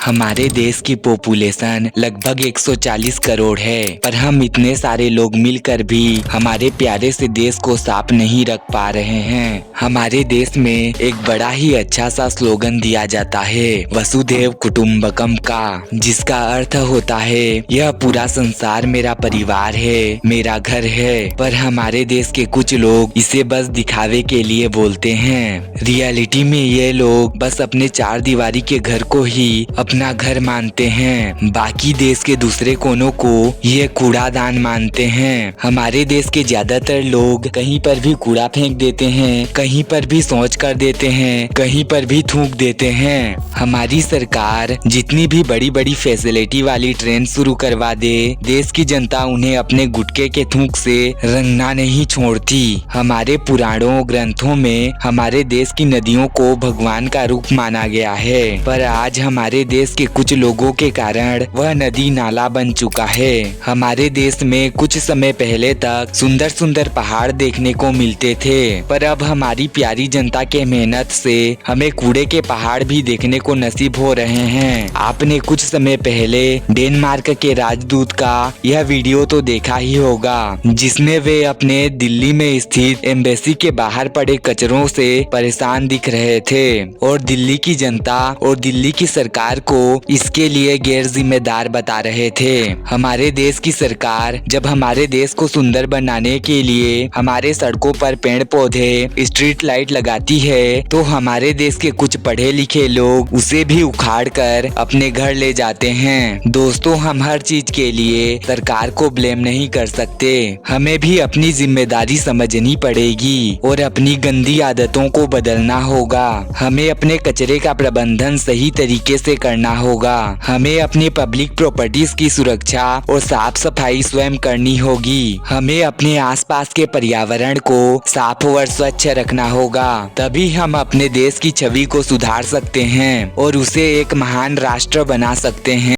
हमारे देश की पॉपुलेशन लगभग 140 करोड़ है, पर हम इतने सारे लोग मिलकर भी हमारे प्यारे से देश को साफ नहीं रख पा रहे हैं। हमारे देश में एक बड़ा ही अच्छा सा स्लोगन दिया जाता है, वसुधैव कुटुंबकम का, जिसका अर्थ होता है यह पूरा संसार मेरा परिवार है, मेरा घर है। पर हमारे देश के कुछ लोग इसे बस दिखावे के लिए बोलते हैं। रियलिटी में ये लोग बस अपने चार दीवारी के घर को ही अपना घर मानते हैं, बाकी देश के दूसरे कोनों को ये कूड़ादान मानते हैं। हमारे देश के ज्यादातर लोग कहीं पर भी कूड़ा फेंक देते हैं, कहीं पर भी शौच कर देते हैं, कहीं पर भी थूक देते हैं। हमारी सरकार जितनी भी बड़ी बड़ी फैसिलिटी वाली ट्रेन शुरू करवा दे, देश की जनता उन्हें अपने गुटके के थूक से रंगना नहीं छोड़ती। हमारे पुराणों ग्रंथों में हमारे देश की नदियों को भगवान का रूप माना गया है, पर आज हमारे देश के कुछ लोगों के कारण वह नदी नाला बन चुका है। हमारे देश में कुछ समय पहले तक सुंदर सुंदर पहाड़ देखने को मिलते थे, पर अब हमारी प्यारी जनता के मेहनत से हमें कूड़े के पहाड़ भी देखने को नसीब हो रहे हैं। आपने कुछ समय पहले डेनमार्क के राजदूत का यह वीडियो तो देखा ही होगा, जिसमें वे अपने दिल्ली में स्थित एम्बेसी के बाहर पड़े कचरों से परेशान दिख रहे थे और दिल्ली की जनता और दिल्ली की सरकार को इसके लिए गैर जिम्मेदार बता रहे थे। हमारे देश की सरकार जब हमारे देश को सुंदर बनाने के लिए हमारे सड़कों पर पेड़ पौधे, स्ट्रीट लाइट लगाती है, तो हमारे देश के कुछ पढ़े लिखे लोग उसे भी उखाड़ कर अपने घर ले जाते हैं। दोस्तों, हम हर चीज के लिए सरकार को ब्लेम नहीं कर सकते, हमें भी अपनी जिम्मेदारी समझनी पड़ेगी और अपनी गंदी आदतों को बदलना होगा। हमें अपने कचरे का प्रबंधन सही तरीके से करना होगा। हमें अपनी पब्लिक प्रॉपर्टीज की सुरक्षा और साफ सफाई स्वयं करनी होगी। हमें अपने आसपास के पर्यावरण को साफ और स्वच्छ रखना होगा, तभी हम अपने देश की छवि को सुधार सकते हैं और उसे एक महान राष्ट्र बना सकते हैं।